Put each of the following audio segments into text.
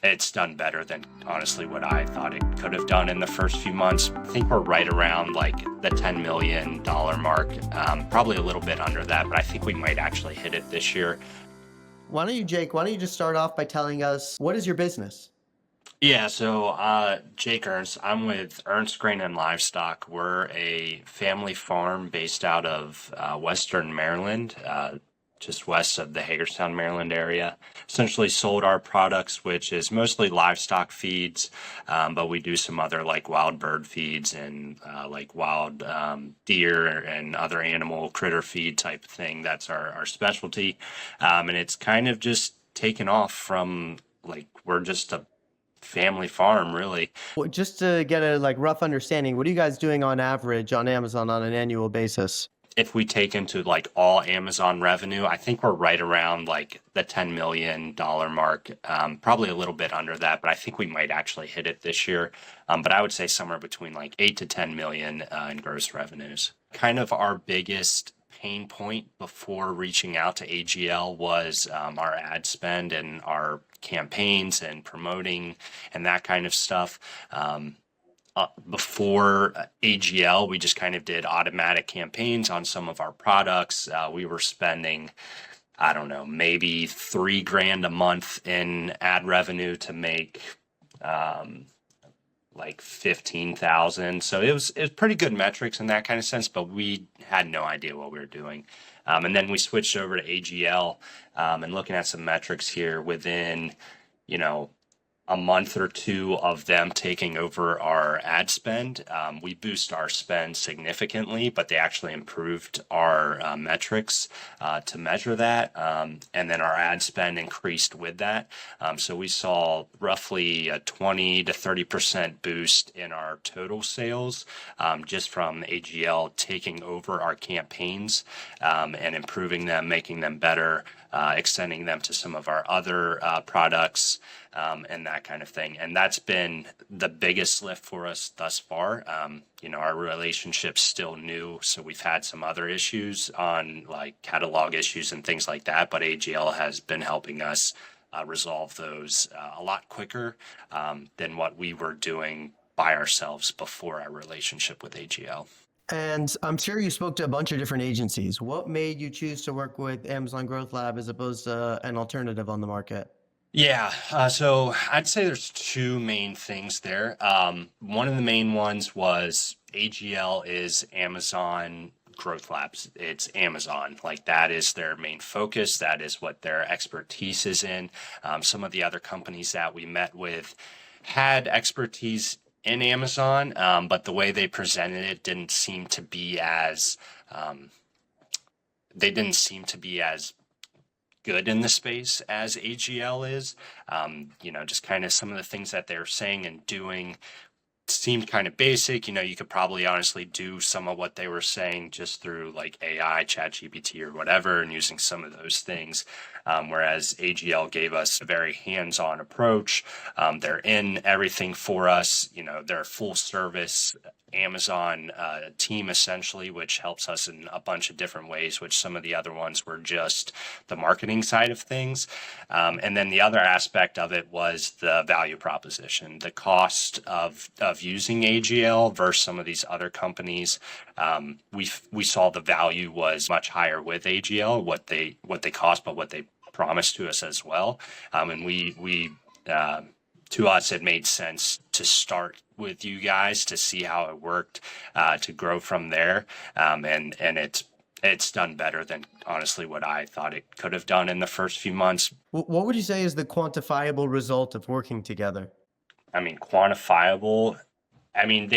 It's done better than honestly what I thought it could have done in the first few months. I think we're right around like the $10 million mark, probably a little bit under that, but I think we might actually hit it this year. Why don't you just start off by telling us what is your business? Yeah, so Jake Ernst, I'm with Ernst Grain and Livestock. We're a family farm based out of Western Maryland, just west of the Hagerstown, Maryland area. Essentially sold our products, which is mostly livestock feeds, but we do some other like wild bird feeds and like wild deer and other animal critter feed type of thing. That's our specialty. And it's kind of just taken off from like we're just a family farm, really. Well, just to get a rough understanding, what are you guys doing on average on Amazon on an annual basis? If we take into like all Amazon revenue, I think we're right around like the $10 million mark, probably a little bit under that, but I think we might actually hit it this year. But I would say somewhere between like 8 to 10 million in gross revenues. Kind of our biggest pain point before reaching out to AGL was our ad spend and our campaigns and promoting and that kind of stuff. Before AGL, we just kind of did automatic campaigns on some of our products. We were spending, I don't know, maybe $3,000 a month in ad revenue to make like 15,000. So it was pretty good metrics in that kind of sense, but we had no idea what we were doing. And then we switched over to AGL, and looking at some metrics here within, you know, a month or two of them taking over our ad spend, we boost our spend significantly, but they actually improved our metrics to measure that. And then our ad spend increased with that. So we saw roughly a 20 to 30% boost in our total sales just from AGL taking over our campaigns and improving them, making them better, extending them to some of our other products and that kind of thing. And that's been the biggest lift for us thus far. Our relationship's still new, so we've had some other issues on like catalog issues and things like that, but AGL has been helping us resolve those a lot quicker than what we were doing by ourselves before our relationship with AGL. And I'm sure you spoke to a bunch of different agencies. What made you choose to work with Amazon Growth Lab as opposed to an alternative on the market? Yeah, so I'd say there's two main things there. One of the main ones was AGL is Amazon Growth Labs. It's Amazon. Like that is their main focus. That is what their expertise is in. Some of the other companies that we met with had expertise in Amazon, but the way they presented it didn't seem to be as they didn't seem to be as good in the space as AGL is. Just kind of some of the things that they're saying and doing seemed kind of basic. You could probably honestly do some of what they were saying just through like AI, chat GPT or whatever, and using some of those things. Whereas AGL gave us a very hands-on approach. They're in everything for us. They're a full service Amazon team essentially, which helps us in a bunch of different ways, which some of the other ones were just the marketing side of things. And then the other aspect of it was the value proposition, the cost of using AGL versus some of these other companies. We saw the value was much higher with AGL, what they cost, but what they promised to us as well. And we to us, it made sense to start with you guys to see how it worked, to grow from there. And it's done better than honestly what I thought it could have done in the first few months. What would you say is the quantifiable result of working together? I mean, quantifiable. I mean,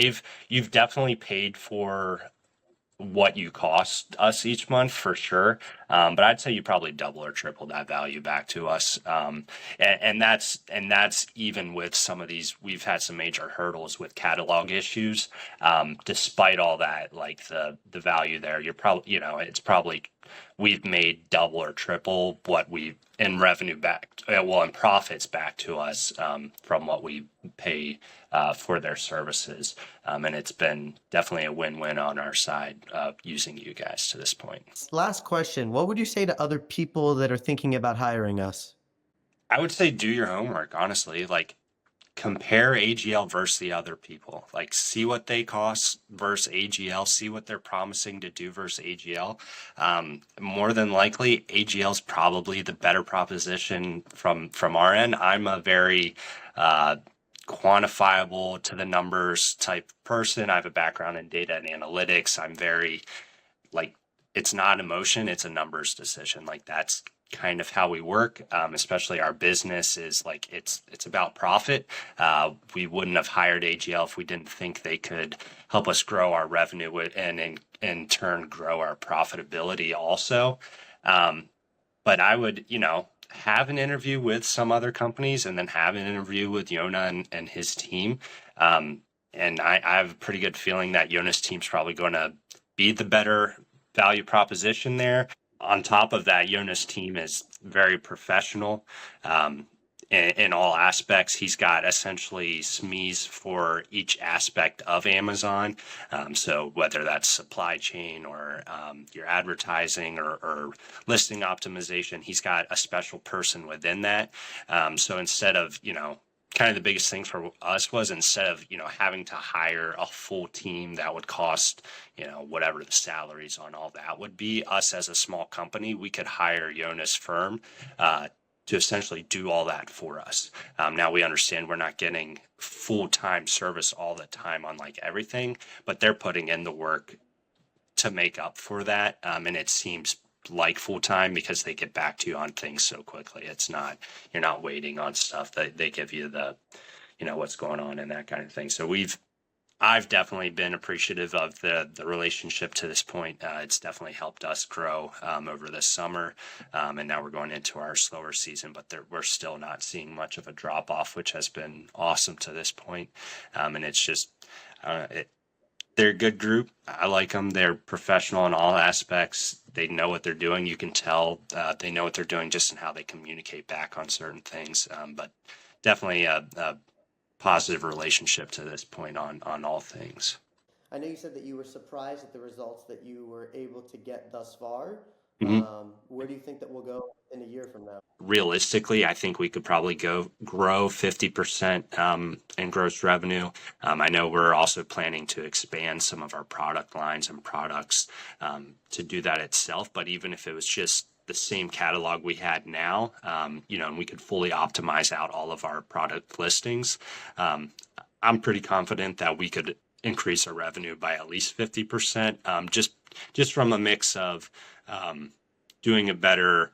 you've definitely paid for what you cost us each month for sure. But I'd say you probably double or triple that value back to us. And that's even with some of these, we've had some major hurdles with catalog issues. Despite all that, like the value there, you're probably, it's probably, we've made double or triple what we in revenue back, in profits back to us from what we pay for their services. And it's been definitely a win-win on our side using you guys to this point. Last question. What would you say to other people that are thinking about hiring us? I would say do your homework, honestly. Like compare AGL versus the other people. Like see what they cost versus AGL, see what they're promising to do versus AGL. More than likely, AGL is probably the better proposition from our end. I'm a very uh, quantifiable to the numbers type person. I have a background in data and analytics. I'm very like it's not emotion, it's a numbers decision. Like that's kind of how we work. Especially our business is like it's about profit. We wouldn't have hired AGL if we didn't think they could help us grow our revenue and in turn grow our profitability also. Um, but I would, have an interview with some other companies and then have an interview with Yona and his team. Um, and I have a pretty good feeling that Yona's team's probably going to be the better value proposition there. On top of that, Yona's team is very professional. In all aspects. He's got essentially SMEs for each aspect of Amazon. So whether that's supply chain or your advertising or listing optimization, he's got a special person within that. So instead of, kind of the biggest thing for us was instead of having to hire a full team that would cost whatever the salaries on all that would be, us as a small company, we could hire Jonas firm to essentially do all that for us. Now we understand we're not getting full-time service all the time on like everything, but they're putting in the work to make up for that. And it seems like full-time because they get back to you on things so quickly. It's not, you're not waiting on stuff that they give you the, what's going on and that kind of thing. So I've definitely been appreciative of the relationship to this point. It's definitely helped us grow over this summer, and now we're going into our slower season. But we're still not seeing much of a drop off, which has been awesome to this point. And it's just they're a good group. I like them. They're professional in all aspects. They know what they're doing. You can tell they know what they're doing just in how they communicate back on certain things. But definitely a positive relationship to this point on all things. I know you said that you were surprised at the results that you were able to get thus far. Mhm. Where do you think that we'll go in a year from now? Realistically, I think we could probably go grow 50% in gross revenue. I know we're also planning to expand some of our product lines and products to do that itself. But even if it was just the same catalog we had now, and we could fully optimize out all of our product listings, um, I'm pretty confident that we could increase our revenue by at least 50%, just from a mix of um, doing a better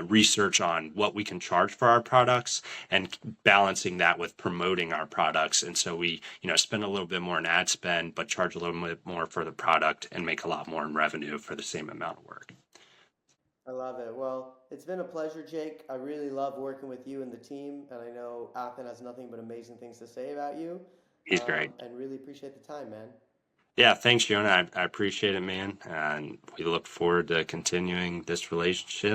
research on what we can charge for our products and balancing that with promoting our products. And so we, spend a little bit more in ad spend, but charge a little bit more for the product and make a lot more in revenue for the same amount of work. I love it. Well, it's been a pleasure, Jake. I really love working with you and the team, and I know Athen has nothing but amazing things to say about you, He's great. and really appreciate the time, man. Yeah, thanks, Jonah. I appreciate it, man. And we look forward to continuing this relationship.